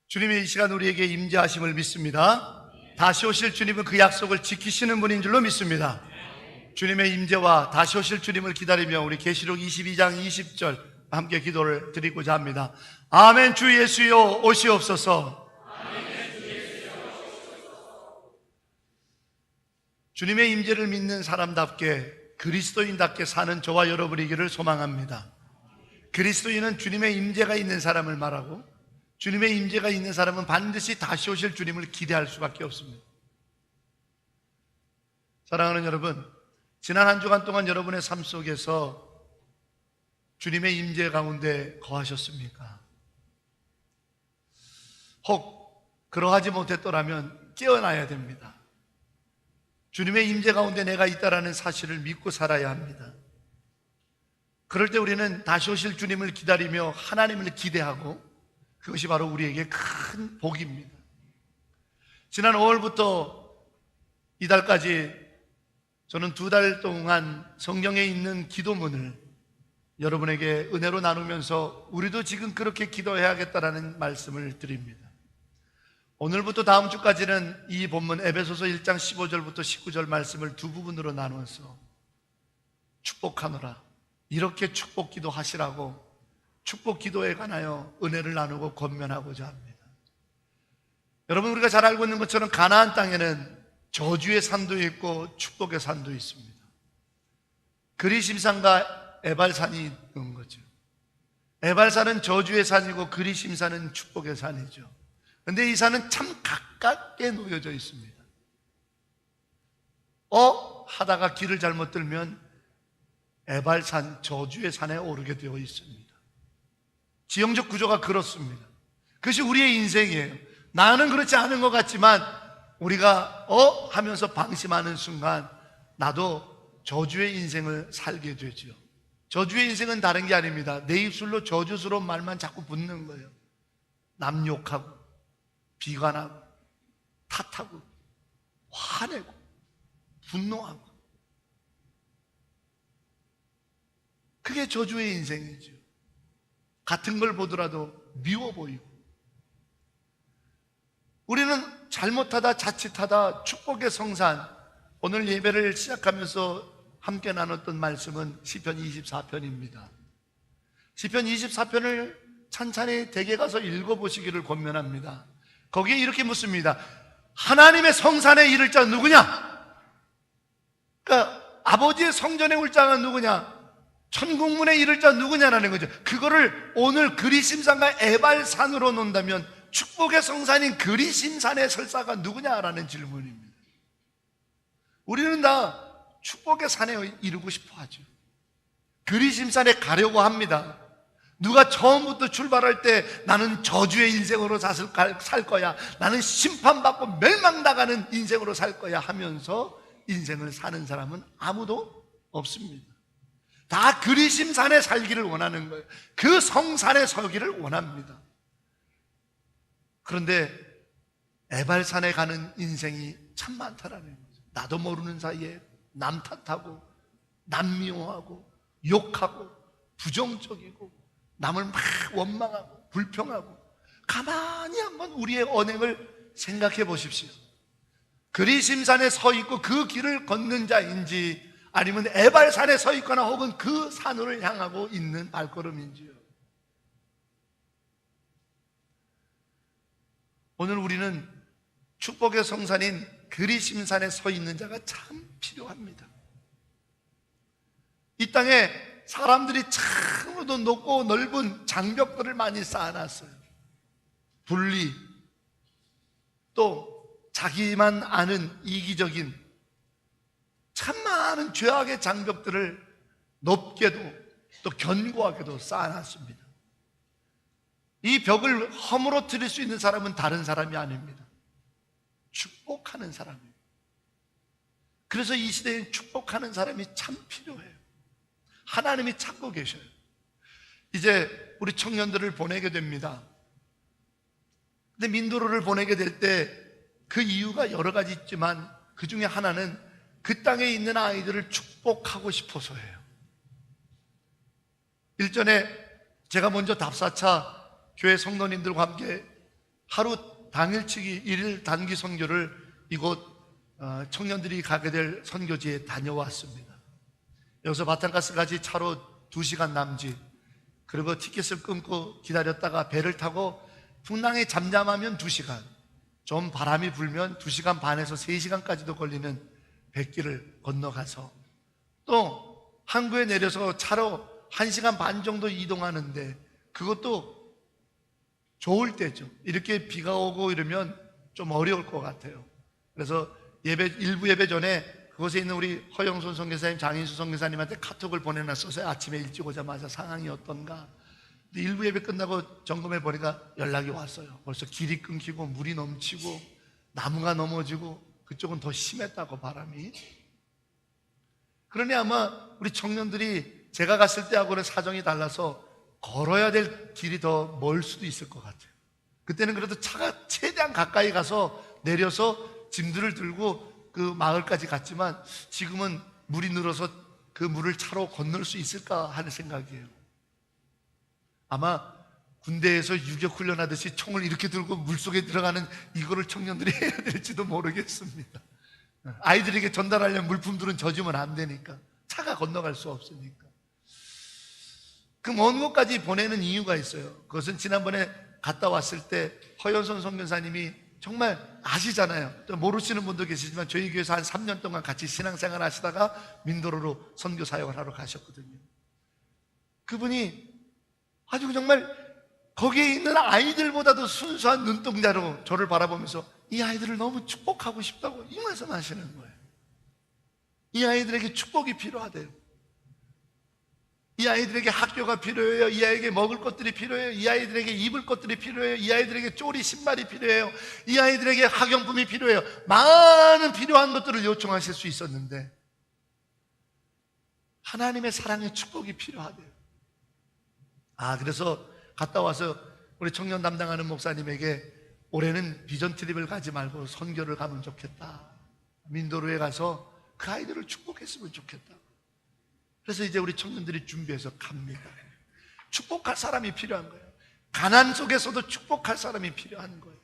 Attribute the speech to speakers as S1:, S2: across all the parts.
S1: 주님의 이 시간 우리에게 임재하심을 믿습니다. 다시 오실 주님은 그 약속을 지키시는 분인 줄로 믿습니다. 주님의 임재와 다시 오실 주님을 기다리며 우리 계시록 22장 20절 함께 기도를 드리고자 합니다. 아멘. 주 예수여 오시옵소서. 주님의 임재를 믿는 사람답게 그리스도인답게 사는 저와 여러분이기를 소망합니다. 그리스도인은 주님의 임재가 있는 사람을 말하고, 주님의 임재가 있는 사람은 반드시 다시 오실 주님을 기대할 수밖에 없습니다. 사랑하는 여러분, 지난 한 주간 동안 여러분의 삶 속에서 주님의 임재 가운데 거하셨습니까? 혹 그러하지 못했더라면 깨어나야 됩니다. 주님의 임재 가운데 내가 있다라는 사실을 믿고 살아야 합니다. 그럴 때 우리는 다시 오실 주님을 기다리며 하나님을 기대하고, 그것이 바로 우리에게 큰 복입니다. 지난 5월부터 이달까지 저는 2달 동안 성경에 있는 기도문을 여러분에게 은혜로 나누면서 우리도 지금 그렇게 기도해야겠다라는 말씀을 드립니다. 오늘부터 다음 주까지는 이 본문 에베소서 1장 15절부터 19절 말씀을 두 부분으로 나누어서 축복하노라, 이렇게 축복 기도하시라고 축복 기도에 관하여 은혜를 나누고 권면하고자 합니다. 여러분, 우리가 잘 알고 있는 것처럼 가나안 땅에는 저주의 산도 있고 축복의 산도 있습니다. 그리심산과 에발산이 있는 거죠. 에발산은 저주의 산이고 그리심산은 축복의 산이죠. 그런데 이 산은 참 가깝게 놓여져 있습니다. 하다가 길을 잘못 들면 에발산, 저주의 산에 오르게 되어 있습니다. 지형적 구조가 그렇습니다. 그것이 우리의 인생이에요. 나는 그렇지 않은 것 같지만 우리가 하면서 방심하는 순간 나도 저주의 인생을 살게 되죠. 저주의 인생은 다른 게 아닙니다. 내 입술로 저주스러운 말만 자꾸 붙는 거예요. 남 욕하고 비관하고 탓하고 화내고 분노하고, 그게 저주의 인생이죠. 같은 걸 보더라도 미워 보이고, 우리는 잘못하다 자칫하다 축복의 성산, 오늘 예배를 시작하면서 함께 나눴던 말씀은 시편 24편입니다. 시편 24편을 찬찬히 댁에 가서 읽어보시기를 권면합니다. 거기에 이렇게 묻습니다. 하나님의 성산에 이를 자 누구냐? 그러니까 아버지의 성전에 올 자가 누구냐? 천국문에 이를 자 누구냐라는 거죠. 그거를 오늘 그리심산과 에발산으로 논다면 축복의 성산인 그리심산의 설사가 누구냐라는 질문입니다. 우리는 다 축복의 산에 이르고 싶어 하죠. 그리심산에 가려고 합니다. 누가 처음부터 출발할 때 나는 저주의 인생으로 살 거야, 나는 심판받고 멸망당하는 인생으로 살 거야 하면서 인생을 사는 사람은 아무도 없습니다. 다 그리심산에 살기를 원하는 거예요. 그 성산에 서기를 원합니다. 그런데 에발산에 가는 인생이 참 많다라는 거죠. 나도 모르는 사이에 남 탓하고 남 미워하고 욕하고 부정적이고 남을 막 원망하고 불평하고, 가만히 한번 우리의 언행을 생각해 보십시오. 그리심산에 서 있고 그 길을 걷는 자인지 아니면 에발산에 서 있거나 혹은 그 산을 향하고 있는 발걸음인지요. 오늘 우리는 축복의 성산인 그리심산에 서 있는 자가 참 필요합니다. 이 땅에 사람들이 참으로도 높고 넓은 장벽들을 많이 쌓아놨어요. 분리, 또 자기만 아는 이기적인 참 많은 죄악의 장벽들을 높게도 또 견고하게도 쌓아놨습니다. 이 벽을 허물어뜨릴 수 있는 사람은 다른 사람이 아닙니다. 축복하는 사람입니다. 그래서 이 시대에 축복하는 사람이 참 필요해요. 하나님이 찾고 계셔요. 이제 우리 청년들을 보내게 됩니다. 근데 민도로를 보내게 될 때 그 이유가 여러 가지 있지만 그 중에 하나는 그 땅에 있는 아이들을 축복하고 싶어서예요. 일전에 제가 먼저 답사차 교회 성도님들과 함께 하루 당일치기 일일 단기 선교를 이곳 청년들이 가게 될 선교지에 다녀왔습니다. 여기서 바탄가스까지 차로 2시간 남짓, 그리고 티켓을 끊고 기다렸다가 배를 타고 풍랑이 잠잠하면 2시간, 좀 바람이 불면 2시간 반에서 3시간까지도 걸리는 백길을 건너가서 또 항구에 내려서 차로 1시간 반 정도 이동하는데, 그것도 좋을 때죠. 이렇게 비가 오고 이러면 좀 어려울 것 같아요. 그래서 일부 예배 전에 그곳에 있는 우리 허영손 선교사님, 장인수 선교사님한테 카톡을 보내놨었어요. 아침에 일찍 오자마자 상황이 어떤가. 근데 일부 예배 끝나고 점검해 보니까 연락이 왔어요. 벌써 길이 끊기고 물이 넘치고 나무가 넘어지고, 그쪽은 더 심했다고, 바람이. 그러니 아마 우리 청년들이 제가 갔을 때하고는 사정이 달라서 걸어야 될 길이 더 멀 수도 있을 것 같아요. 그때는 그래도 차가 최대한 가까이 가서 내려서 짐들을 들고 그 마을까지 갔지만, 지금은 물이 늘어서 그 물을 차로 건널 수 있을까 하는 생각이에요. 아마 군대에서 유격훈련 하듯이 총을 이렇게 들고 물속에 들어가는 이거를 청년들이 해야 될지도 모르겠습니다. 아이들에게 전달하려면 물품들은 젖으면 안 되니까, 차가 건너갈 수 없으니까. 그 먼 곳까지 보내는 이유가 있어요. 그것은 지난번에 갔다 왔을 때 허연선 선교사님이, 정말 아시잖아요, 또 모르시는 분도 계시지만 저희 교회에서 한 3년 동안 같이 신앙생활 하시다가 민도로로 선교 사역을 하러 가셨거든요. 그분이 아주 정말 거기에 있는 아이들보다도 순수한 눈동자로 저를 바라보면서 이 아이들을 너무 축복하고 싶다고 이 말씀 하시는 거예요. 이 아이들에게 축복이 필요하대요. 이 아이들에게 학교가 필요해요. 이 아이에게 먹을 것들이 필요해요. 이 아이들에게 입을 것들이 필요해요. 이 아이들에게 쪼리 신발이 필요해요. 이 아이들에게 학용품이 필요해요. 많은 필요한 것들을 요청하실 수 있었는데, 하나님의 사랑의 축복이 필요하대요. 그래서 갔다 와서 우리 청년 담당하는 목사님에게 올해는 비전 트립을 가지 말고 선교를 가면 좋겠다, 민도로에 가서 그 아이들을 축복했으면 좋겠다. 그래서 이제 우리 청년들이 준비해서 갑니다. 축복할 사람이 필요한 거예요. 가난 속에서도 축복할 사람이 필요한 거예요.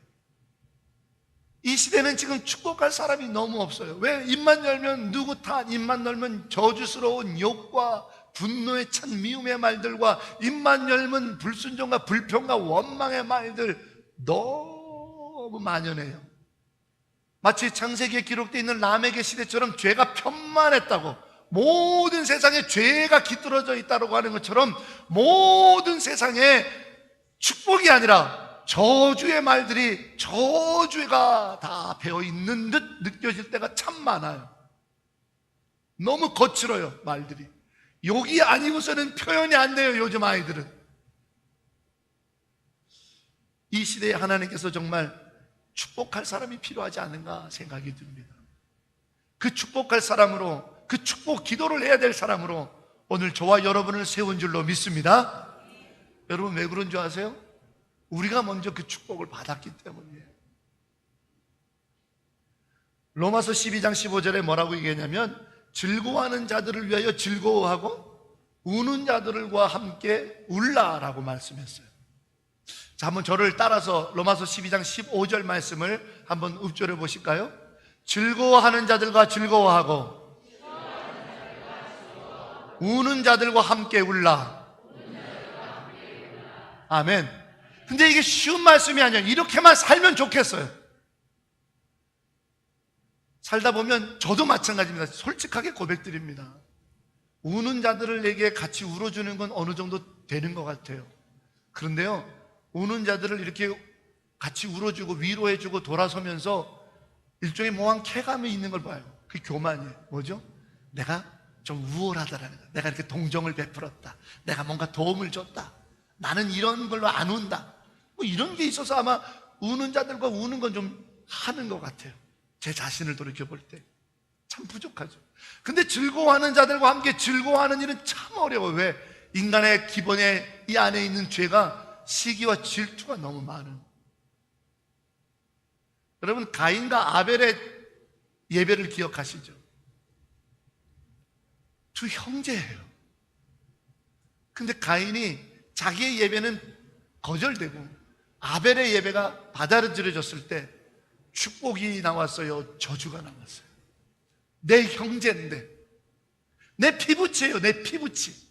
S1: 이 시대는 지금 축복할 사람이 너무 없어요. 왜? 입만 열면 누구 탓, 입만 열면 저주스러운 욕과 분노에 찬 미움의 말들과, 입만 열면 불순종과 불평과 원망의 말들 너무 만연해요. 마치 창세기에 기록되어 있는 라멕의 시대처럼 죄가 편만했다고, 모든 세상에 죄가 깃들어져 있다고 하는 것처럼 모든 세상에 축복이 아니라 저주의 말들이, 저주가 다 배어있는 듯 느껴질 때가 참 많아요. 너무 거칠어요, 말들이. 욕이 아니고서는 표현이 안 돼요, 요즘 아이들은. 이 시대에 하나님께서 정말 축복할 사람이 필요하지 않은가 생각이 듭니다. 그 축복할 사람으로, 그 축복 기도를 해야 될 사람으로 오늘 저와 여러분을 세운 줄로 믿습니다. 여러분, 왜 그런 줄 아세요? 우리가 먼저 그 축복을 받았기 때문이에요. 로마서 12장 15절에 뭐라고 얘기했냐면, 즐거워하는 자들을 위하여 즐거워하고 우는 자들과 함께 울라라고 말씀했어요. 자, 한번 저를 따라서 로마서 12장 15절 말씀을 한번 읊조려 보실까요? 즐거워하는 자들과 즐거워하고 우는 자들과 함께 울라. 아멘. 근데 이게 쉬운 말씀이 아니에요. 이렇게만 살면 좋겠어요. 살다 보면 저도 마찬가지입니다. 솔직하게 고백드립니다. 우는 자들에게 같이 울어주는 건 어느 정도 되는 것 같아요. 그런데요, 우는 자들을 이렇게 같이 울어주고 위로해주고 돌아서면서 일종의 묘한 쾌감이 있는 걸 봐요. 그게 교만이에요. 뭐죠? 내가 좀 우월하다라는 거예요. 내가 이렇게 동정을 베풀었다, 내가 뭔가 도움을 줬다, 나는 이런 걸로 안 운다, 뭐 이런 게 있어서 아마 우는 자들과 우는 건 좀 하는 것 같아요. 제 자신을 돌이켜볼 때 참 부족하죠. 근데 즐거워하는 자들과 함께 즐거워하는 일은 참 어려워요. 왜? 인간의 기본에 이 안에 있는 죄가 시기와 질투가 너무 많은. 여러분, 가인과 아벨의 예배를 기억하시죠? 두 형제예요. 근데 가인이 자기의 예배는 거절되고 아벨의 예배가 받아들여졌을 때 축복이 나왔어요? 저주가 나왔어요? 내 형제인데, 내 피부치예요. 내 피부치.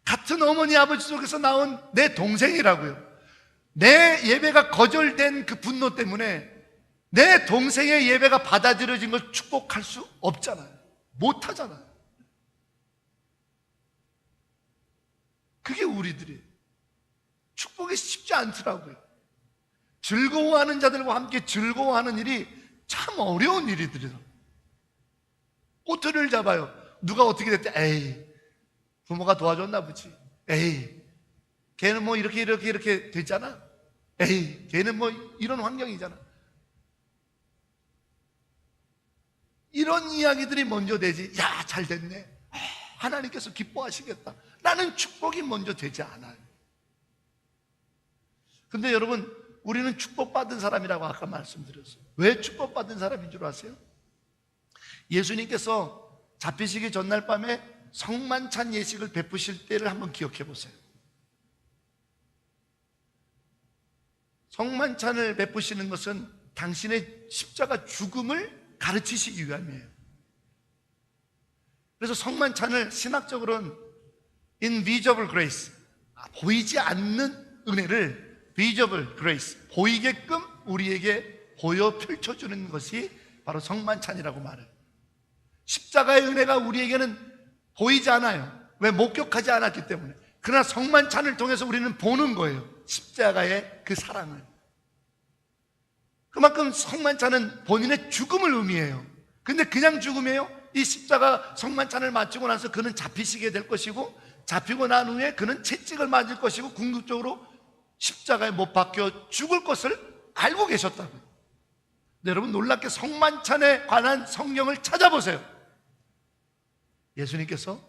S1: 같은 어머니 아버지 속에서 나온 내 동생이라고요. 내 예배가 거절된 그 분노 때문에 내 동생의 예배가 받아들여진 걸 축복할 수 없잖아요. 못하잖아요. 그게 우리들이에요. 축복이 쉽지 않더라고요. 즐거워하는 자들과 함께 즐거워하는 일이 참 어려운 일이더라고요. 꼬투리를 잡아요. 누가 어떻게 됐대? 에이, 부모가 도와줬나 보지. 에이, 걔는 뭐 이렇게 됐잖아. 에이, 걔는 뭐 이런 환경이잖아. 이런 이야기들이 먼저 되지. 야, 잘 됐네. 하나님께서 기뻐하시겠다. 라는 축복이 먼저 되지 않아요. 근데 여러분, 우리는 축복받은 사람이라고 아까 말씀드렸어요. 왜 축복받은 사람인 줄 아세요? 예수님께서 잡히시기 전날 밤에 성만찬 예식을 베푸실 때를 한번 기억해 보세요. 성만찬을 베푸시는 것은 당신의 십자가 죽음을 가르치시기 위함이에요. 그래서 성만찬을 신학적으로는 invisible grace, 보이지 않는 은혜를 visible grace, 보이게끔 우리에게 보여 펼쳐주는 것이 바로 성만찬이라고 말해요. 십자가의 은혜가 우리에게는 보이지 않아요. 왜? 목격하지 않았기 때문에. 그러나 성만찬을 통해서 우리는 보는 거예요. 십자가의 그 사랑을. 그만큼 성만찬은 본인의 죽음을 의미해요. 근데 그냥 죽음이에요? 이 십자가 성만찬을 마치고 나서 그는 잡히시게 될 것이고, 잡히고 난 후에 그는 채찍을 맞을 것이고, 궁극적으로 십자가에 못 박혀 죽을 것을 알고 계셨다고요. 근데 여러분, 놀랍게 성만찬에 관한 성경을 찾아보세요. 예수님께서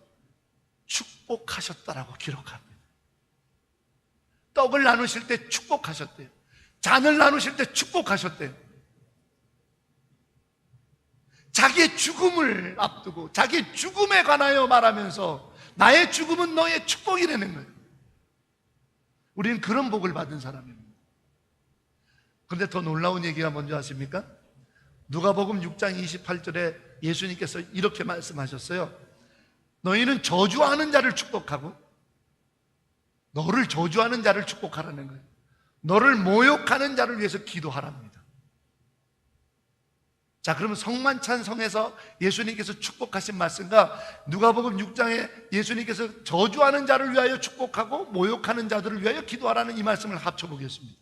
S1: 축복하셨다라고 기록합니다. 떡을 나누실 때 축복하셨대요. 잔을 나누실 때 축복하셨대요. 자기의 죽음을 앞두고 자기의 죽음에 관하여 말하면서 나의 죽음은 너의 축복이라는 거예요. 우리는 그런 복을 받은 사람입니다. 그런데 더 놀라운 얘기가 뭔지 아십니까? 누가복음 6장 28절에 예수님께서 이렇게 말씀하셨어요. 너희는 저주하는 자를 축복하고, 너를 저주하는 자를 축복하라는 거예요. 너를 모욕하는 자를 위해서 기도하랍니다. 자, 그러면 성만찬성에서 예수님께서 축복하신 말씀과 누가복음 6장에 예수님께서 저주하는 자를 위하여 축복하고 모욕하는 자들을 위하여 기도하라는 이 말씀을 합쳐보겠습니다.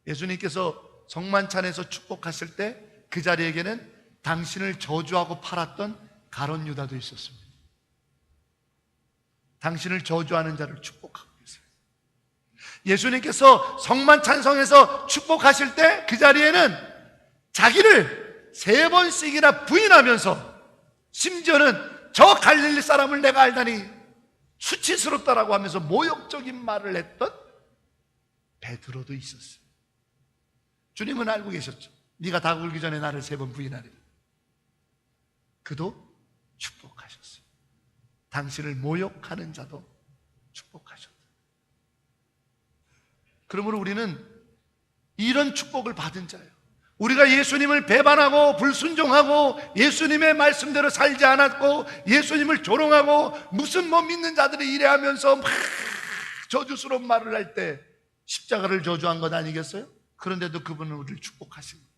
S1: 예수님께서 성만찬에서 축복하실 때 그 자리에게는 당신을 저주하고 팔았던 가룟 유다도 있었습니다. 당신을 저주하는 자를 축복하고 계세요. 예수님께서 성만찬성에서 축복하실 때 그 자리에는 자기를 3번씩이나 부인하면서, 심지어는 저 갈릴리 사람을 내가 알다니 수치스럽다라고 하면서 모욕적인 말을 했던 베드로도 있었어요. 주님은 알고 계셨죠. 네가 닭 울기 전에 나를 3번 부인하리라. 그도 축복하셨어요. 당신을 모욕하는 자도 축복하셨다. 그러므로 우리는 이런 축복을 받은 자예요. 우리가 예수님을 배반하고 불순종하고 예수님의 말씀대로 살지 않았고 예수님을 조롱하고 무슨 믿는 자들이 이래 하면서 막 저주스러운 말을 할 때 십자가를 저주한 것 아니겠어요? 그런데도 그분은 우리를 축복하신 거예요.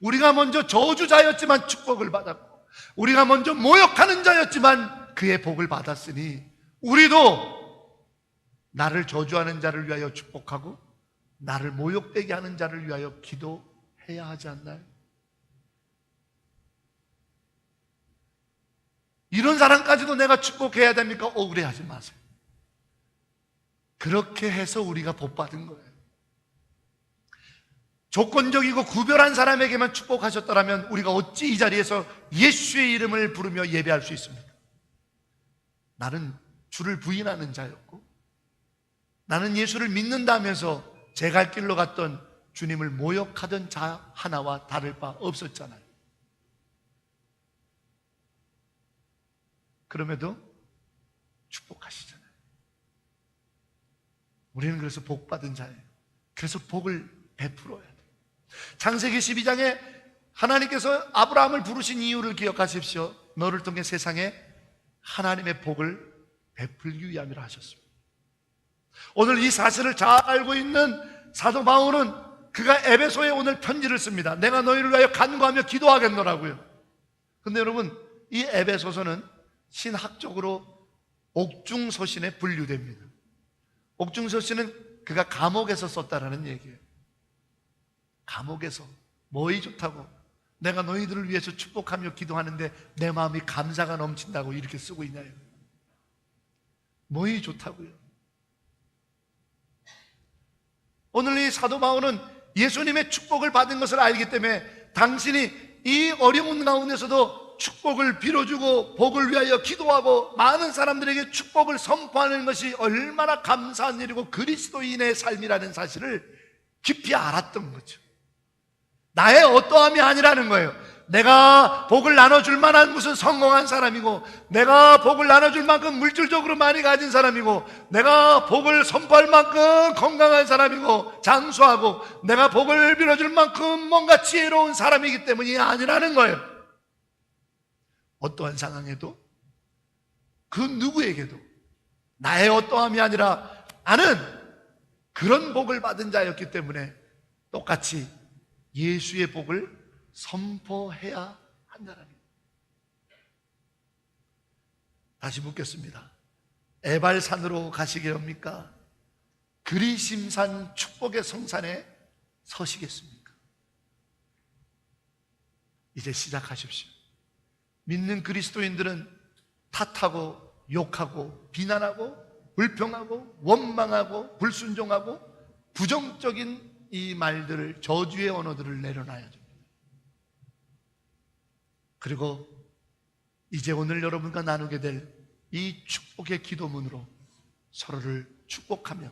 S1: 우리가 먼저 저주자였지만 축복을 받았고, 우리가 먼저 모욕하는 자였지만 그의 복을 받았으니 우리도 나를 저주하는 자를 위하여 축복하고 나를 모욕되게 하는 자를 위하여 기도해야 하지 않나요? 이런 사람까지도 내가 축복해야 됩니까? 억울해하지 마세요. 그렇게 해서 우리가 복 받은 거예요. 조건적이고 구별한 사람에게만 축복하셨다면 우리가 어찌 이 자리에서 예수의 이름을 부르며 예배할 수 있습니까? 나는 주를 부인하는 자였고, 나는 예수를 믿는다면서 제 갈 길로 갔던 주님을 모욕하던 자 하나와 다를 바 없었잖아요. 그럼에도 축복하시잖아요. 우리는 그래서 복 받은 자예요. 그래서 복을 베풀어야 돼요. 창세기 12장에 하나님께서 아브라함을 부르신 이유를 기억하십시오. 너를 통해 세상에 하나님의 복을 베풀기 위함이라 하셨습니다. 오늘 이 사실을 잘 알고 있는 사도 바울은 그가 에베소에 오늘 편지를 씁니다. 내가 너희를 위하여 간구하며 기도하겠노라고요. 근데 여러분, 이 에베소서는 신학적으로 옥중서신에 분류됩니다. 옥중서신은 그가 감옥에서 썼다라는 얘기예요. 감옥에서 뭐이 좋다고, 내가 너희들을 위해서 축복하며 기도하는데 내 마음이 감사가 넘친다고 이렇게 쓰고 있나요? 뭐이 좋다고요? 오늘 이 사도 바울은 예수님의 축복을 받은 것을 알기 때문에 당신이 이 어려운 가운데서도 축복을 빌어주고 복을 위하여 기도하고 많은 사람들에게 축복을 선포하는 것이 얼마나 감사한 일이고 그리스도인의 삶이라는 사실을 깊이 알았던 거죠. 나의 어떠함이 아니라는 거예요. 내가 복을 나눠줄 만한 무슨 성공한 사람이고, 내가 복을 나눠줄 만큼 물질적으로 많이 가진 사람이고, 내가 복을 선포할 만큼 건강한 사람이고 장수하고, 내가 복을 빌어줄 만큼 뭔가 지혜로운 사람이기 때문이 아니라는 거예요. 어떠한 상황에도 그 누구에게도 나의 어떠함이 아니라 나는 그런 복을 받은 자였기 때문에 똑같이 예수의 복을 선포해야 한다는 거예요. 다시 묻겠습니다. 에발산으로 가시겠습니까? 그리심산 축복의 성산에 서시겠습니까? 이제 시작하십시오. 믿는 그리스도인들은 탓하고 욕하고 비난하고 불평하고 원망하고 불순종하고 부정적인 이 말들을, 저주의 언어들을 내려놔야 됩니다. 그리고 이제 오늘 여러분과 나누게 될 이 축복의 기도문으로 서로를 축복하며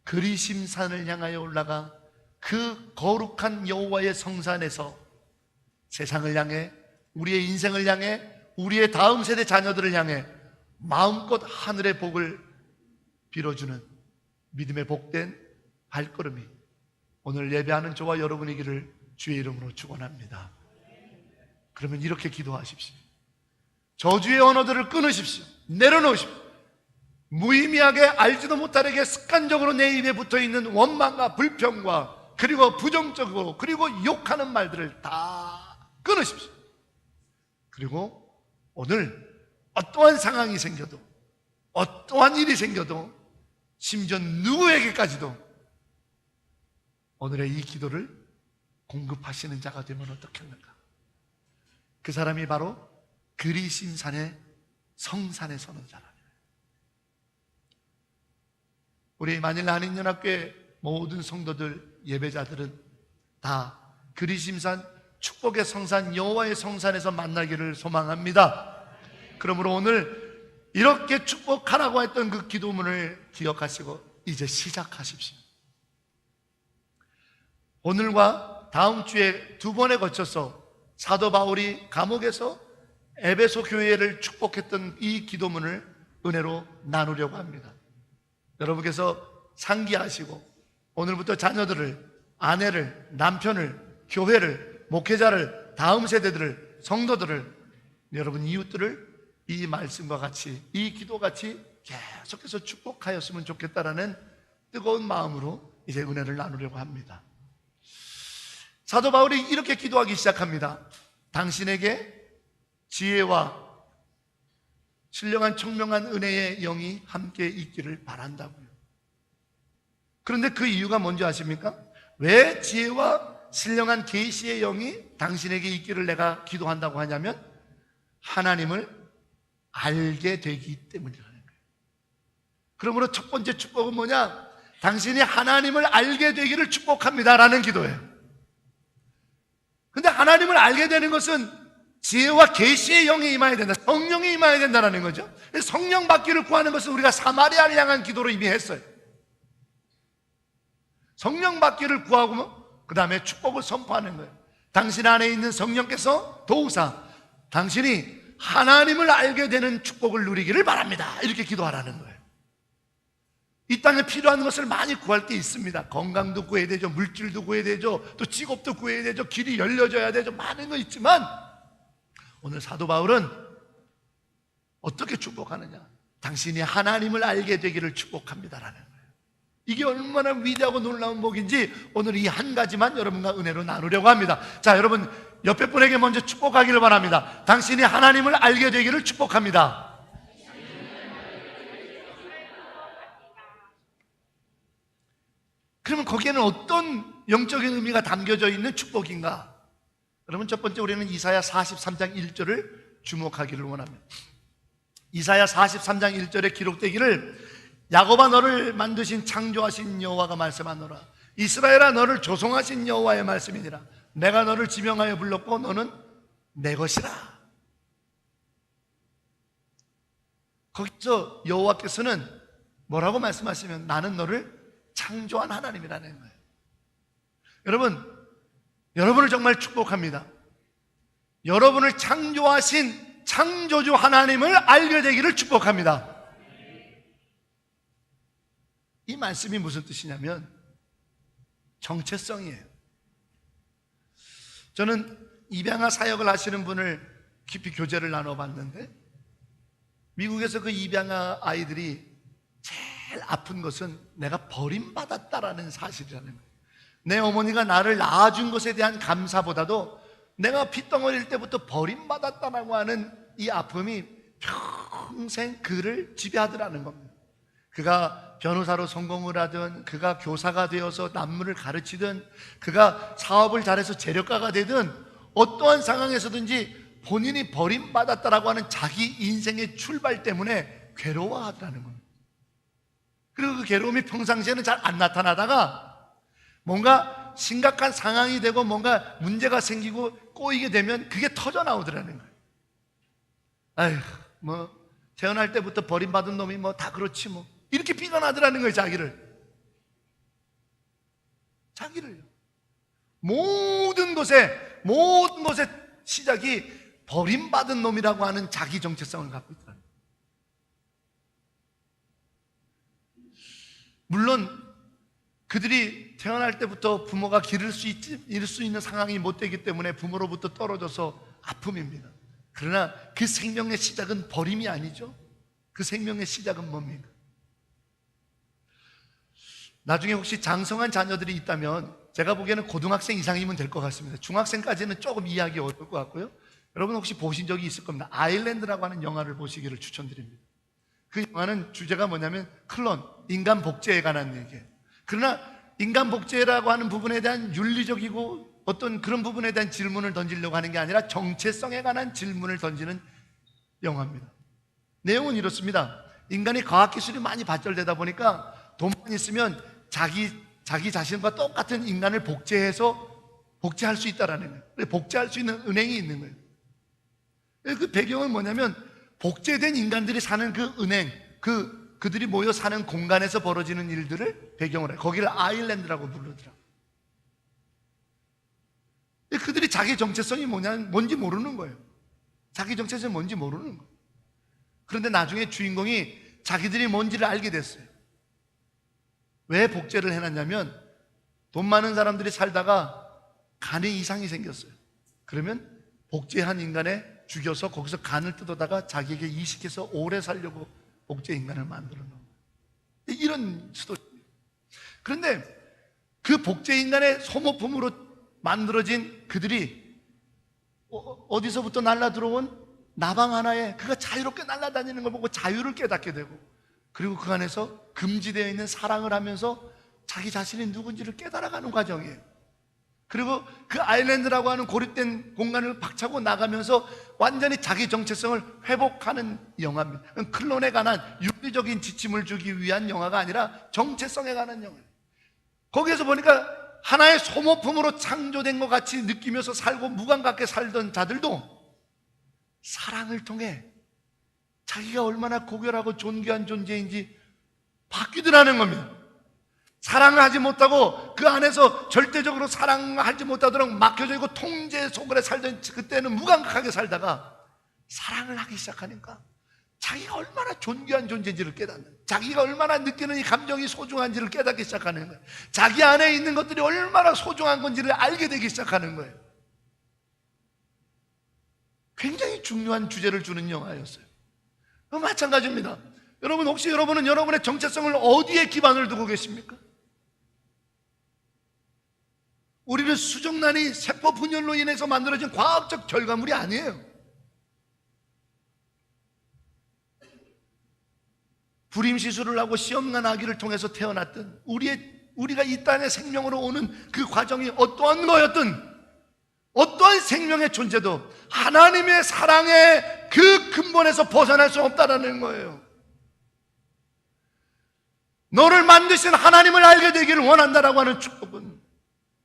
S1: 그리심산을 향하여 올라가 그 거룩한 여호와의 성산에서 세상을 향해, 우리의 인생을 향해, 우리의 다음 세대 자녀들을 향해 마음껏 하늘의 복을 빌어주는 믿음의 복된 발걸음이 오늘 예배하는 저와 여러분이기를 주의 이름으로 축원합니다. 그러면 이렇게 기도하십시오. 저주의 언어들을 끊으십시오. 내려놓으십시오. 무의미하게 알지도 못하게 습관적으로 내 입에 붙어있는 원망과 불평과 그리고 부정적으로 그리고 욕하는 말들을 다 끊으십시오. 그리고 오늘 어떠한 상황이 생겨도, 어떠한 일이 생겨도, 심지어 누구에게까지도 오늘의 이 기도를 공급하시는 자가 되면 어떻겠는가? 그 사람이 바로 그리심산의 성산에 서는 자랍니다. 우리 만일 한인연합교회 모든 성도들, 예배자들은 다 그리심산 축복의 성산 여호와의 성산에서 만나기를 소망합니다. 그러므로 오늘 이렇게 축복하라고 했던 그 기도문을 기억하시고 이제 시작하십시오. 오늘과 다음 주에 두 번에 거쳐서 사도 바울이 감옥에서 에베소 교회를 축복했던 이 기도문을 은혜로 나누려고 합니다. 여러분께서 상기하시고 오늘부터 자녀들을, 아내를, 남편을, 교회를, 목회자를, 다음 세대들을, 성도들을, 여러분 이웃들을 이 말씀과 같이, 이 기도같이 계속해서 축복하였으면 좋겠다라는 뜨거운 마음으로 이제 은혜를 나누려고 합니다. 사도 바울이 이렇게 기도하기 시작합니다. 당신에게 지혜와 신령한 청명한 은혜의 영이 함께 있기를 바란다고요. 그런데 그 이유가 뭔지 아십니까? 왜 지혜와 신령한 계시의 영이 당신에게 있기를 내가 기도한다고 하냐면 하나님을 알게 되기 때문이라는 거예요. 그러므로 첫 번째 축복은 뭐냐? 당신이 하나님을 알게 되기를 축복합니다라는 기도예요. 근데 하나님을 알게 되는 것은 지혜와 계시의 영이 임해야 된다, 성령이 임해야 된다는 거죠. 성령 받기를 구하는 것은 우리가 사마리아를 향한 기도로 이미 했어요. 성령 받기를 구하고 그 다음에 축복을 선포하는 거예요. 당신 안에 있는 성령께서 도우사 당신이 하나님을 알게 되는 축복을 누리기를 바랍니다, 이렇게 기도하라는 거예요. 이 땅에 필요한 것을 많이 구할 게 있습니다. 건강도 구해야 되죠. 물질도 구해야 되죠. 또 직업도 구해야 되죠. 길이 열려져야 되죠. 많은 거 있지만 오늘 사도 바울은 어떻게 축복하느냐? 당신이 하나님을 알게 되기를 축복합니다라는 거예요. 이게 얼마나 위대하고 놀라운 복인지 오늘 이 한 가지만 여러분과 은혜로 나누려고 합니다. 자, 여러분 옆에 분에게 먼저 축복하기를 바랍니다. 당신이 하나님을 알게 되기를 축복합니다. 그러면 거기에는 어떤 영적인 의미가 담겨져 있는 축복인가? 여러분, 첫 번째 우리는 이사야 43장 1절을 주목하기를 원합니다. 이사야 43장 1절에 기록되기를 야곱아 너를 만드신 창조하신 여호와가 말씀하노라. 이스라엘아 너를 조성하신 여호와의 말씀이니라. 내가 너를 지명하여 불렀고 너는 내 것이라. 거기서 여호와께서는 뭐라고 말씀하시면 나는 너를 창조한 하나님이라는 거예요. 여러분을 정말 축복합니다. 여러분을 창조하신 창조주 하나님을 알게 되기를 축복합니다. 이 말씀이 무슨 뜻이냐면 정체성이에요. 저는 입양아 사역을 하시는 분을 깊이 교제를 나눠봤는데 미국에서 그 입양아 아이들이 제일 아픈 것은 내가 버림받았다라는 사실이라는 거예요. 내 어머니가 나를 낳아준 것에 대한 감사보다도 내가 핏덩어릴 때부터 버림받았다라고 하는 이 아픔이 평생 그를 지배하더라는 겁니다. 그가 변호사로 성공을 하든 그가 교사가 되어서 남물을 가르치든 그가 사업을 잘해서 재력가가 되든 어떠한 상황에서든지 본인이 버림받았다라고 하는 자기 인생의 출발 때문에 괴로워하더라는 겁니다. 그리고 그 괴로움이 평상시에는 잘 안 나타나다가 뭔가 심각한 상황이 되고 뭔가 문제가 생기고 꼬이게 되면 그게 터져 나오더라는 거예요. 아휴, 태어날 때부터 버림받은 놈이 다 그렇지 이렇게 비난하더라는 거예요. 자기를요. 모든 것의 시작이 버림받은 놈이라고 하는 자기 정체성을 갖고 있더라는 거예요. 물론 그들이 태어날 때부터 부모가 기를 수 있는 상황이 못 되기 때문에 부모로부터 떨어져서 아픔입니다. 그러나 그 생명의 시작은 버림이 아니죠. 그 생명의 시작은 뭡니까? 나중에 혹시 장성한 자녀들이 있다면 제가 보기에는 고등학생 이상이면 될 것 같습니다. 중학생까지는 조금 이해하기 어려울 것 같고요. 여러분 혹시 보신 적이 있을 겁니다. 아일랜드라고 하는 영화를 보시기를 추천드립니다. 그 영화는 주제가 뭐냐면 클론, 인간 복제에 관한 얘기예요. 그러나 인간 복제라고 하는 부분에 대한 윤리적이고 어떤 그런 부분에 대한 질문을 던지려고 하는 게 아니라 정체성에 관한 질문을 던지는 영화입니다. 내용은 이렇습니다. 인간이 과학기술이 많이 발달되다 보니까 돈만 있으면 자기 자신과 똑같은 인간을 복제할 수 있다라는 거예요. 복제할 수 있는 은행이 있는 거예요. 그 배경은 뭐냐면 복제된 인간들이 사는 그 은행, 그들이 모여 사는 공간에서 벌어지는 일들을 배경으로 해요. 거기를 아일랜드라고 부르더라고요. 그들이 자기 정체성이 뭔지 모르는 거예요. 자기 정체성이 뭔지 모르는 거예요. 그런데 나중에 주인공이 자기들이 뭔지를 알게 됐어요. 왜 복제를 해놨냐면 돈 많은 사람들이 살다가 간에 이상이 생겼어요. 그러면 복제한 인간에 죽여서 거기서 간을 뜯어다가 자기에게 이식해서 오래 살려고 복제 인간을 만들어 놓은 거예요. 이런 스토리입니다. 그런데 그 복제 인간의 소모품으로 만들어진 그들이 어디서부터 날라 들어온 나방 하나에 그가 자유롭게 날아다니는 걸 보고 자유를 깨닫게 되고, 그리고 그 안에서 금지되어 있는 사랑을 하면서 자기 자신이 누군지를 깨달아가는 과정이에요. 그리고 그 아일랜드라고 하는 고립된 공간을 박차고 나가면서 완전히 자기 정체성을 회복하는 영화입니다. 클론에 관한 윤리적인 지침을 주기 위한 영화가 아니라 정체성에 관한 영화예요. 거기에서 보니까 하나의 소모품으로 창조된 것 같이 느끼면서 살고 무감각하게 살던 자들도 사랑을 통해 자기가 얼마나 고결하고 존귀한 존재인지 바뀌더라는 겁니다. 사랑을 하지 못하고 그 안에서 절대적으로 사랑하지 못하도록 막혀져 있고 통제 속에 살던 그때는 무감각하게 살다가 사랑을 하기 시작하니까 자기가 얼마나 존귀한 존재인지를 깨닫는, 자기가 얼마나 느끼는 이 감정이 소중한지를 깨닫기 시작하는 거예요. 자기 안에 있는 것들이 얼마나 소중한 건지를 알게 되기 시작하는 거예요. 굉장히 중요한 주제를 주는 영화였어요. 마찬가지입니다. 여러분, 혹시 여러분은 여러분의 정체성을 어디에 기반을 두고 계십니까? 우리는 수정란이 세포 분열로 인해서 만들어진 과학적 결과물이 아니에요. 불임 시술을 하고 시험난 아기를 통해서 태어났던 우리가 이 땅에 생명으로 오는 그 과정이 어떠한 거였든, 어떠한 생명의 존재도 하나님의 사랑의 그 근본에서 벗어날 수 없다는 거예요. 너를 만드신 하나님을 알게 되기를 원한다라고 하는 축복은,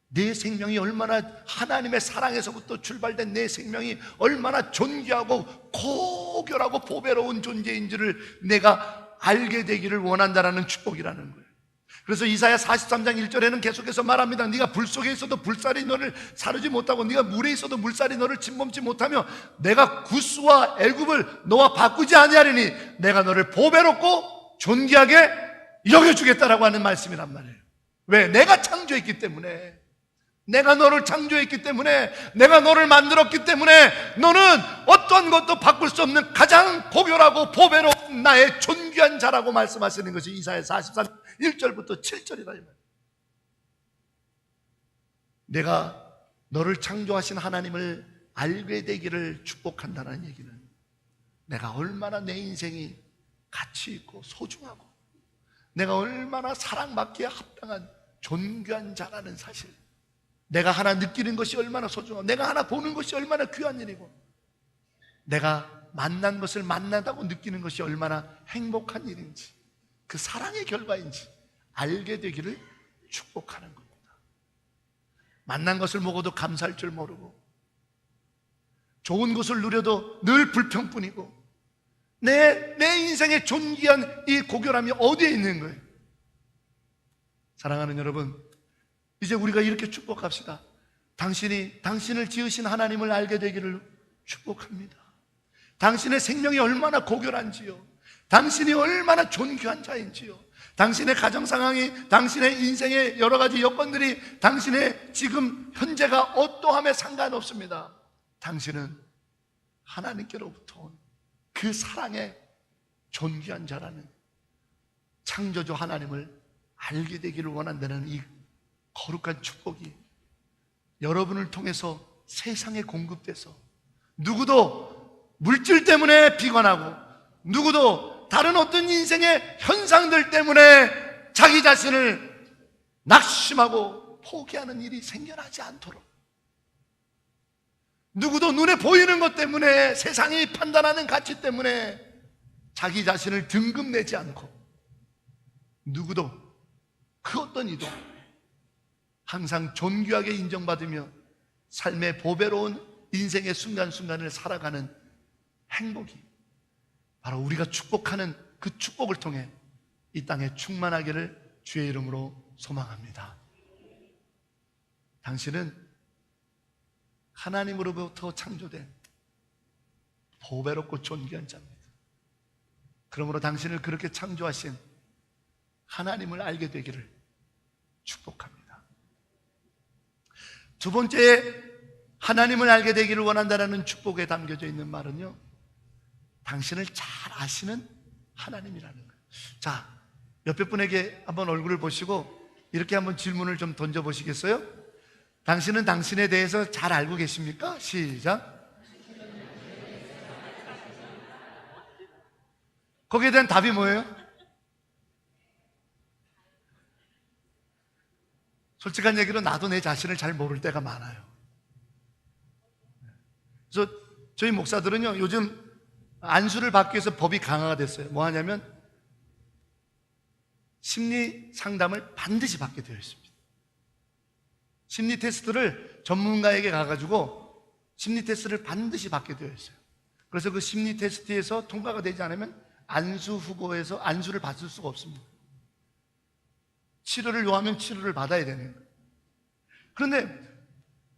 S1: 내 생명이 얼마나 하나님의 사랑에서부터 출발된 내 생명이 얼마나 존귀하고 고결하고 보배로운 존재인지를 내가 알게 되기를 원한다라는 축복이라는 거예요. 그래서 이사야 43장 1절에는 계속해서 말합니다. 네가 불 속에 있어도 불살이 너를 사르지 못하고 네가 물에 있어도 물살이 너를 침범치 못하며 내가 구스와 애굽을 너와 바꾸지 아니하리니 내가 너를 보배롭고 존귀하게 여겨주겠다라고 하는 말씀이란 말이에요. 왜? 내가 창조했기 때문에, 내가 너를 창조했기 때문에, 내가 너를 만들었기 때문에 너는 어떤 것도 바꿀 수 없는 가장 고결하고 보배로운 나의 존귀한 자라고 말씀하시는 것이 이사야 43 1절부터 7절이다 이 말이에요. 내가 너를 창조하신 하나님을 알게 되기를 축복한다는 얘기는, 내가 얼마나 내 인생이 가치 있고 소중하고 내가 얼마나 사랑받기에 합당한 존귀한 자라는 사실, 내가 하나 느끼는 것이 얼마나 소중하고 내가 하나 보는 것이 얼마나 귀한 일이고 내가 만난 것을 만나다고 느끼는 것이 얼마나 행복한 일인지, 그 사랑의 결과인지 알게 되기를 축복하는 겁니다. 만난 것을 먹어도 감사할 줄 모르고 좋은 것을 누려도 늘 불평뿐이고 내 인생의 존귀한 이 고결함이 어디에 있는 거예요? 사랑하는 여러분, 이제 우리가 이렇게 축복합시다. 당신을 지으신 하나님을 알게 되기를 축복합니다. 당신의 생명이 얼마나 고결한지요, 당신이 얼마나 존귀한 자인지요, 당신의 가정 상황이, 당신의 인생의 여러 가지 여건들이 당신의 지금 현재가 어떠함에 상관없습니다. 당신은 하나님께로부터 온 그 사랑의 존귀한 자라는 창조주 하나님을 알게 되기를 원한다는 이 거룩한 축복이 여러분을 통해서 세상에 공급돼서, 누구도 물질 때문에 비관하고 누구도 다른 어떤 인생의 현상들 때문에 자기 자신을 낙심하고 포기하는 일이 생겨나지 않도록, 누구도 눈에 보이는 것 때문에, 세상이 판단하는 가치 때문에 자기 자신을 등급내지 않고, 누구도 그 어떤 이도 항상 존귀하게 인정받으며 삶의 보배로운 인생의 순간순간을 살아가는 행복이 바로 우리가 축복하는 그 축복을 통해 이 땅에 충만하기를 주의 이름으로 소망합니다. 당신은 하나님으로부터 창조된 보배롭고 존귀한 자입니다. 그러므로 당신을 그렇게 창조하신 하나님을 알게 되기를 축복합니다. 두 번째, 하나님을 알게 되기를 원한다는 축복에 담겨져 있는 말은요, 당신을 잘 아시는 하나님이라는 거예요. 자, 옆에 분에게 한번 얼굴을 보시고 이렇게 한번 질문을 좀 던져보시겠어요? 당신은 당신에 대해서 잘 알고 계십니까? 시작. 거기에 대한 답이 뭐예요? 솔직한 얘기로 나도 내 자신을 잘 모를 때가 많아요. 그래서 저희 목사들은요, 요즘 안수를 받기 위해서 법이 강화가 됐어요. 뭐 하냐면 심리 상담을 반드시 받게 되어 있습니다. 심리 테스트를 전문가에게 가가지고 심리 테스트를 반드시 받게 되어 있어요. 그래서 그 심리 테스트에서 통과가 되지 않으면 안수 후보에서 안수를 받을 수가 없습니다. 치료를 요하면 치료를 받아야 되는 거예요. 그런데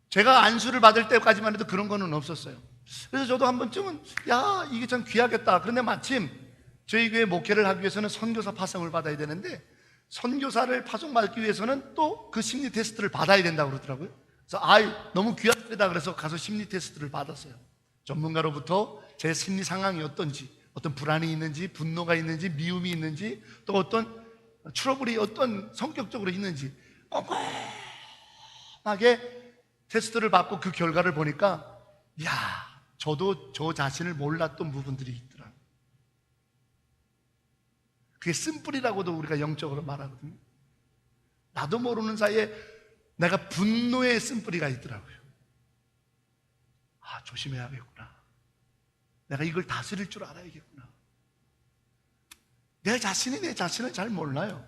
S1: 제가 안수를 받을 때까지만 해도 그런 거는 없었어요. 그래서 저도 한 번쯤은 야, 이게 참 귀하겠다. 그런데 마침 저희 교회 목회를 하기 위해서는 선교사 파송을 받아야 되는데, 선교사를 파송받기 위해서는 또 그 심리 테스트를 받아야 된다고 그러더라고요. 그래서 너무 귀하다 그래서 가서 심리 테스트를 받았어요. 전문가로부터 제 심리 상황이 어떤지, 어떤 불안이 있는지, 분노가 있는지, 미움이 있는지, 또 어떤 트러블이 어떤 성격적으로 있는지 꼼꼼하게 테스트를 받고 그 결과를 보니까 저도 저 자신을 몰랐던 부분들이 있더라고요. 그게 쓴뿌리라고도 우리가 영적으로 말하거든요. 나도 모르는 사이에 내가 분노의 쓴뿌리가 있더라고요. 조심해야겠구나. 내가 이걸 다스릴 줄 알아야겠구나. 내 자신을 잘 몰라요.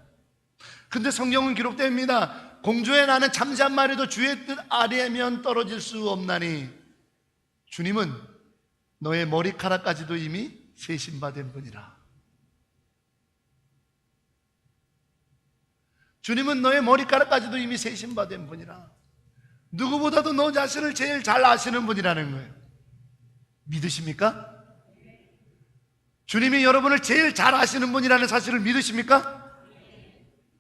S1: 근데 성경은 기록됩니다. 공주의 나는 잠시 한 마리도 주의 뜻 아래면 떨어질 수 없나니 주님은 너의 머리카락까지도 이미 세심받은 분이라. 주님은 너의 머리카락까지도 이미 세심받은 분이라. 누구보다도 너 자신을 제일 잘 아시는 분이라는 거예요. 믿으십니까? 주님이 여러분을 제일 잘 아시는 분이라는 사실을 믿으십니까?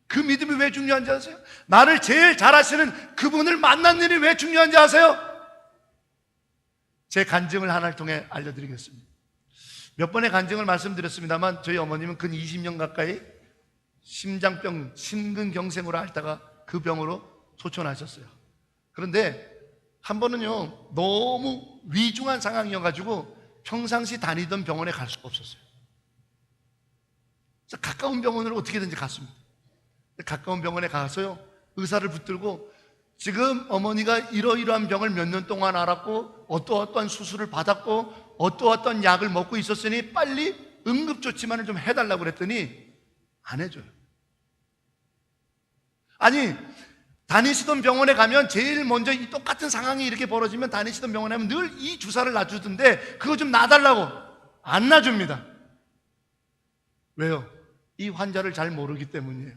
S1: 그 믿음이 왜 중요한지 아세요? 나를 제일 잘 아시는 그분을 만난 일이 왜 중요한지 아세요? 제 간증을 하나를 통해 알려드리겠습니다. 몇 번의 간증을 말씀드렸습니다만 저희 어머님은 근 20년 가까이 심장병, 심근경색으로 앓다가 그 병으로 소천하셨어요. 그런데 한 번은요, 너무 위중한 상황이어가지고 평상시 다니던 병원에 갈 수가 없었어요. 그래서 가까운 병원으로 어떻게든지 갔습니다. 가까운 병원에 가서요, 의사를 붙들고 지금 어머니가 이러이러한 병을 몇 년 동안 앓았고 어떠어떠한 수술을 받았고 어떠어떠한 약을 먹고 있었으니 빨리 응급조치만을 좀 해달라고 그랬더니 안 해줘요. 아니, 다니시던 병원에 가면 제일 먼저 이 똑같은 상황이 이렇게 벌어지면 다니시던 병원에 가면 늘 이 주사를 놔주던데 그거 좀 놔달라고 안 놔줍니다. 왜요? 이 환자를 잘 모르기 때문이에요.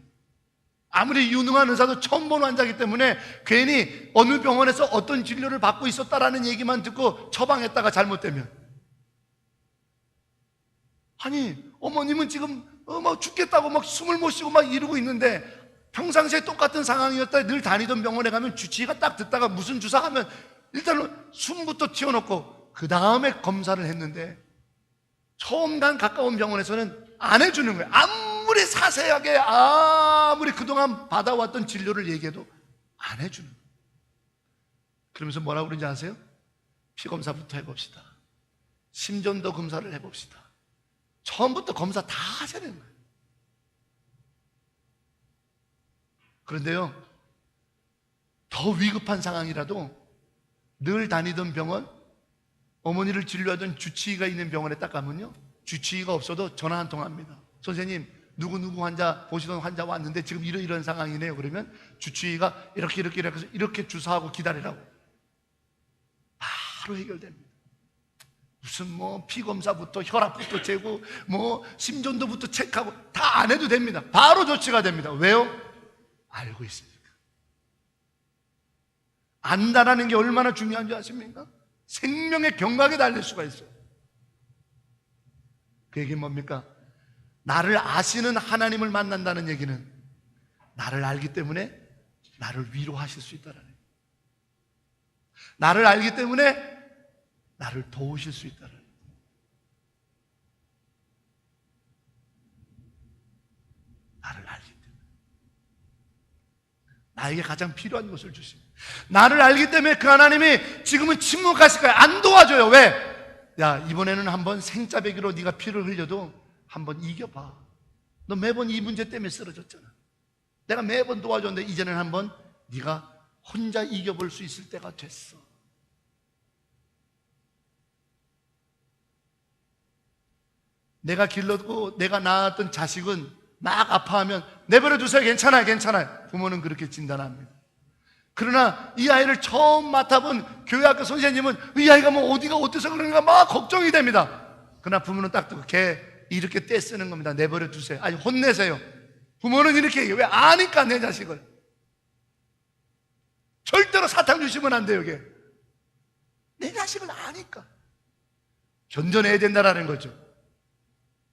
S1: 아무리 유능한 의사도 처음 본 환자이기 때문에 괜히 어느 병원에서 어떤 진료를 받고 있었다라는 얘기만 듣고 처방했다가 잘못되면, 아니 어머님은 지금 막 죽겠다고 막 숨을 못 쉬고 막 이러고 있는데 평상시에 똑같은 상황이었다 늘 다니던 병원에 가면 주치의가 딱 듣다가 무슨 주사 하면 일단 숨부터 튀어놓고 그 다음에 검사를 했는데 처음 간 가까운 병원에서는 안 해주는 거예요. 아무리 자세하게 아무리 그동안 받아왔던 진료를 얘기해도 안 해주는 거예요. 그러면서 뭐라고 그러는지 아세요? 피검사부터 해봅시다. 심전도 검사를 해봅시다. 처음부터 검사 다 하셔야 되는 거예요. 그런데요, 더 위급한 상황이라도 늘 다니던 병원, 어머니를 진료하던 주치의가 있는 병원에 딱 가면요, 주치의가 없어도 전화 한 통 합니다. 선생님, 누구 환자 보시던 환자 왔는데 지금 이런 상황이네요. 그러면 주치의가 이렇게 해서 이렇게 주사하고 기다리라고 바로 해결됩니다. 무슨 뭐 피검사부터 혈압부터 재고 뭐 심전도부터 체크하고 다 안 해도 됩니다. 바로 조치가 됩니다. 왜요? 알고 있으니까. 안다라는 게 얼마나 중요한지 아십니까? 생명의 경각에 달릴 수가 있어요. 그 얘기는 뭡니까? 나를 아시는 하나님을 만난다는 얘기는 나를 알기 때문에 나를 위로하실 수 있다는 얘기예요. 나를 알기 때문에 나를 도우실 수 있다는 얘기예요. 나를 알기 때문에 나에게 가장 필요한 것을 주십니다. 나를 알기 때문에 그 하나님이 지금은 침묵하실 거예요. 안 도와줘요. 왜? 야, 이번에는 한번 생짜배기로 네가 피를 흘려도 한번 이겨봐. 너 매번 이 문제 때문에 쓰러졌잖아. 내가 매번 도와줬는데 이제는 한번 네가 혼자 이겨볼 수 있을 때가 됐어. 내가 길렀고 내가 낳았던 자식은 막 아파하면 내버려 두세요. 괜찮아요. 부모는 그렇게 진단합니다. 그러나 이 아이를 처음 맡아본 교회학교 선생님은 이 아이가 뭐 어디가 어때서 그런가 막 걱정이 됩니다. 그러나 부모는 딱 듣고 걔 이렇게 떼쓰는 겁니다. 내버려 두세요. 아니, 혼내세요. 부모는 이렇게 얘기해요. 왜? 아니까 내 자식을. 절대로 사탕 주시면 안 돼요. 걔. 내 자식을 아니까. 견뎌내야 된다라는 거죠.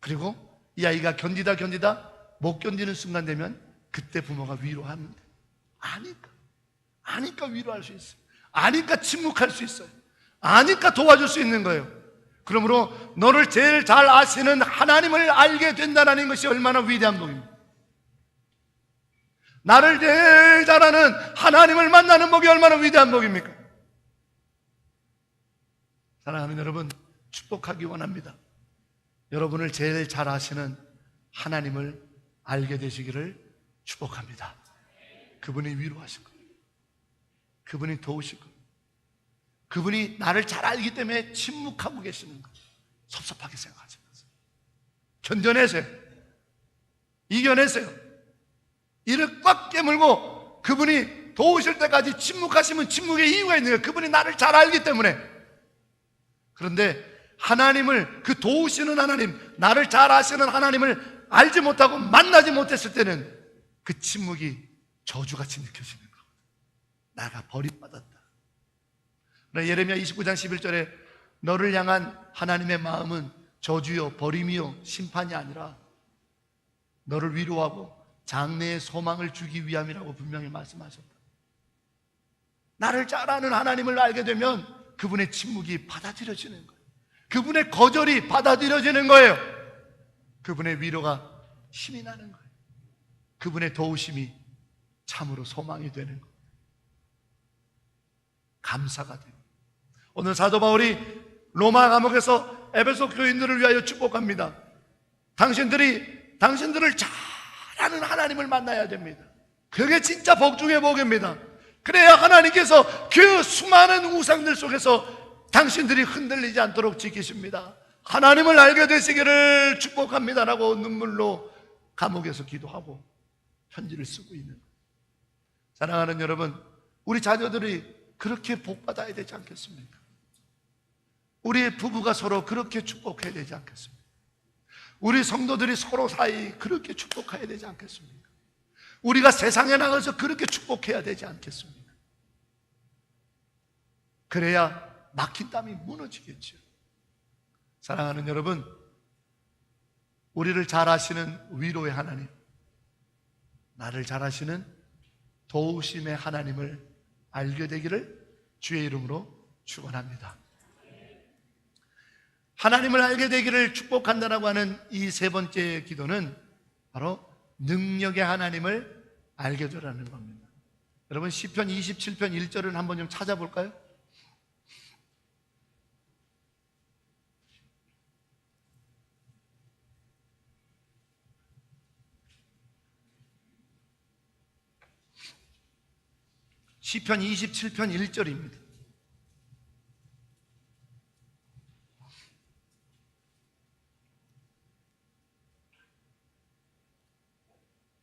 S1: 그리고 이 아이가 견디다 못 견디는 순간 되면 그때 부모가 위로하면 돼. 아니까 위로할 수 있어요. 아니까 침묵할 수 있어요. 아니까 도와줄 수 있는 거예요. 그러므로 너를 제일 잘 아시는 하나님을 알게 된다는 것이 얼마나 위대한 복입니다. 나를 제일 잘 아는 하나님을 만나는 복이 얼마나 위대한 복입니까? 사랑하는 여러분, 축복하기 원합니다. 여러분을 제일 잘 아시는 하나님을 알게 되시기를 축복합니다. 그분이 위로하실 거예요. 그분이 도우실 거예요. 그분이 나를 잘 알기 때문에 침묵하고 계시는 거예요. 섭섭하게 생각하지 마세요. 견뎌내세요. 이겨내세요. 이를 꽉 깨물고 그분이 도우실 때까지 침묵하시면 침묵의 이유가 있는 거예요. 그분이 나를 잘 알기 때문에. 그런데 하나님을, 그 도우시는 하나님, 나를 잘 아시는 하나님을 알지 못하고 만나지 못했을 때는 그 침묵이 저주같이 느껴지는 거예요. 나가 버림받았다. 예레미야 29장 11절에 너를 향한 하나님의 마음은 저주요 버림이요 심판이 아니라 너를 위로하고 장래의 소망을 주기 위함이라고 분명히 말씀하셨다. 나를 잘 아는 하나님을 알게 되면 그분의 침묵이 받아들여지는 거예요. 그분의 거절이 받아들여지는 거예요. 그분의 위로가 힘이 나는 거예요. 그분의 도우심이 참으로 소망이 되는 거예요. 감사가 돼요. 오늘 사도 바울이 로마 감옥에서 에베소 교인들을 위하여 축복합니다. 당신들을 잘 아는 하나님을 만나야 됩니다. 그게 진짜 복 중의 복입니다. 그래야 하나님께서 그 수많은 우상들 속에서 당신들이 흔들리지 않도록 지키십니다. 하나님을 알게 되시기를 축복합니다라고 눈물로 감옥에서 기도하고 편지를 쓰고 있는 거예요. 사랑하는 여러분, 우리 자녀들이 그렇게 복받아야 되지 않겠습니까? 우리 부부가 서로 그렇게 축복해야 되지 않겠습니까? 우리 성도들이 서로 사이 그렇게 축복해야 되지 않겠습니까? 우리가 세상에 나가서 그렇게 축복해야 되지 않겠습니까? 그래야 막힌 땀이 무너지겠죠. 사랑하는 여러분, 우리를 잘 아시는 위로의 하나님, 나를 잘 아시는 도우심의 하나님을 알게 되기를 주의 이름으로 축원합니다. 하나님을 알게 되기를 축복한다라고 하는 이 세 번째 기도는 바로 능력의 하나님을 알게 되라는 겁니다. 여러분 시편 27편 1절을 한번 좀 찾아볼까요? 시편 27편 1절입니다.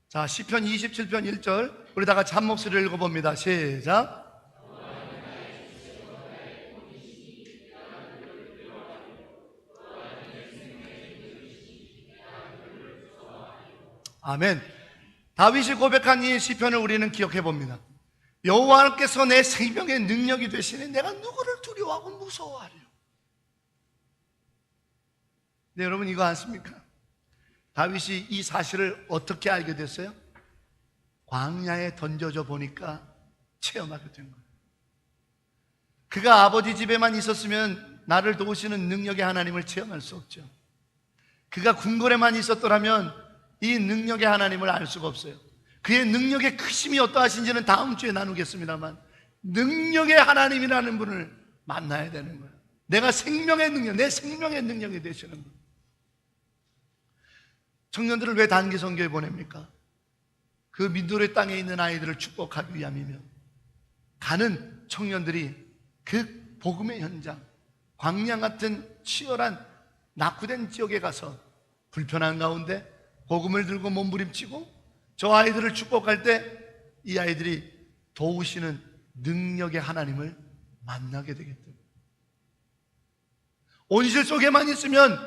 S1: 자, 시편 27편 1절 우리 다 같이 한 목소리를 읽어봅니다. 시작. 아멘. 다윗이 고백한 이 시편을 우리는 기억해 봅니다. 여호와께서 내 생명의 능력이 되시니 내가 누구를 두려워하고 무서워하리요. 네, 여러분 이거 아십니까? 다윗이 이 사실을 어떻게 알게 됐어요? 광야에 던져져 보니까 체험하게 된 거예요. 그가 아버지 집에만 있었으면 나를 도우시는 능력의 하나님을 체험할 수 없죠. 그가 궁궐에만 있었더라면 이 능력의 하나님을 알 수가 없어요. 그의 능력의 크심이 어떠하신지는 다음 주에 나누겠습니다만 능력의 하나님이라는 분을 만나야 되는 거예요. 내가 생명의 능력, 내 생명의 능력이 되시는 분. 청년들을 왜 단기 선교에 보냅니까? 그 민도의 땅에 있는 아이들을 축복하기 위함이며 가는 청년들이 그 복음의 현장, 광야 같은 치열한 낙후된 지역에 가서 불편한 가운데 복음을 들고 몸부림치고 저 아이들을 축복할 때 이 아이들이 도우시는 능력의 하나님을 만나게 되겠다. 온실 속에만 있으면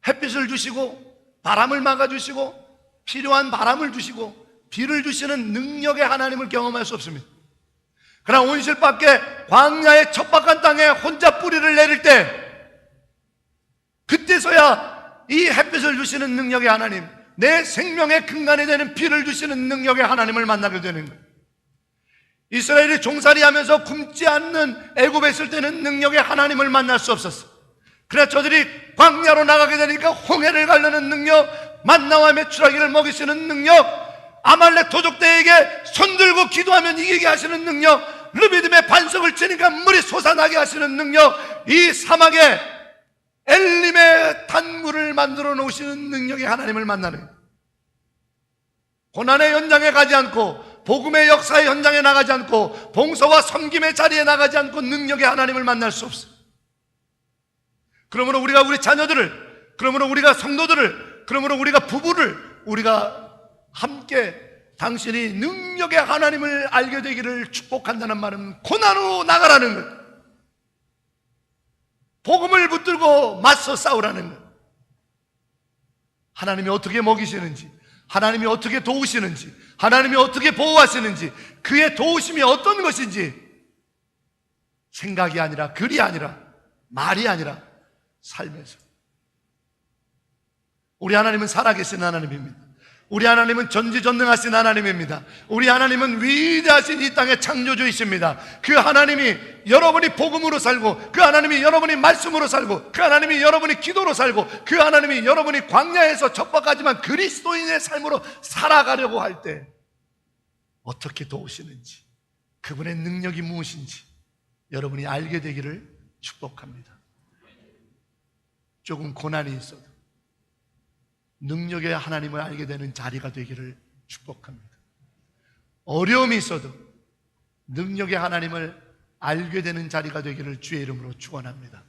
S1: 햇빛을 주시고 바람을 막아주시고 필요한 바람을 주시고 비를 주시는 능력의 하나님을 경험할 수 없습니다. 그러나 온실 밖에 광야의 척박한 땅에 혼자 뿌리를 내릴 때 그때서야 이 햇빛을 주시는 능력의 하나님, 내 생명의 근간이 되는 피를 주시는 능력의 하나님을 만나게 되는 거예요. 이스라엘이 종살이하면서 굶지 않는 애굽에 있을 때는 능력의 하나님을 만날 수 없었어. 그러나 저들이 광야로 나가게 되니까 홍해를 가르는 능력, 만나와 메추라기를 먹이시는 능력, 아말렉 도적대에게 손들고 기도하면 이기게 하시는 능력, 르비딤의 반석을 치니까 물이 솟아나게 하시는 능력, 이 사막에 엘림의 단물을 만들어 놓으시는 능력의 하나님을 만나는, 고난의 현장에 가지 않고 복음의 역사의 현장에 나가지 않고 봉사와 섬김의 자리에 나가지 않고 능력의 하나님을 만날 수 없어요. 그러므로 우리가 우리 자녀들을, 그러므로 우리가 성도들을, 그러므로 우리가 부부를, 우리가 함께 당신이 능력의 하나님을 알게 되기를 축복한다는 말은 고난으로 나가라는 것, 복음을 붙들고 맞서 싸우라는 것, 하나님이 어떻게 먹이시는지, 하나님이 어떻게 도우시는지, 하나님이 어떻게 보호하시는지, 그의 도우심이 어떤 것인지 생각이 아니라, 글이 아니라, 말이 아니라 삶에서. 우리 하나님은 살아계신 하나님입니다. 우리 하나님은 전지전능하신 하나님입니다. 우리 하나님은 위대하신 이 땅의 창조주이십니다. 그 하나님이 여러분이 복음으로 살고, 그 하나님이 여러분이 말씀으로 살고, 그 하나님이 여러분이 기도로 살고, 그 하나님이 여러분이 광야에서 척박하지만 그리스도인의 삶으로 살아가려고 할 때 어떻게 도우시는지, 그분의 능력이 무엇인지 여러분이 알게 되기를 축복합니다. 조금 고난이 있어도 능력의 하나님을 알게 되는 자리가 되기를 축복합니다. 어려움이 있어도 능력의 하나님을 알게 되는 자리가 되기를 주의 이름으로 축원합니다.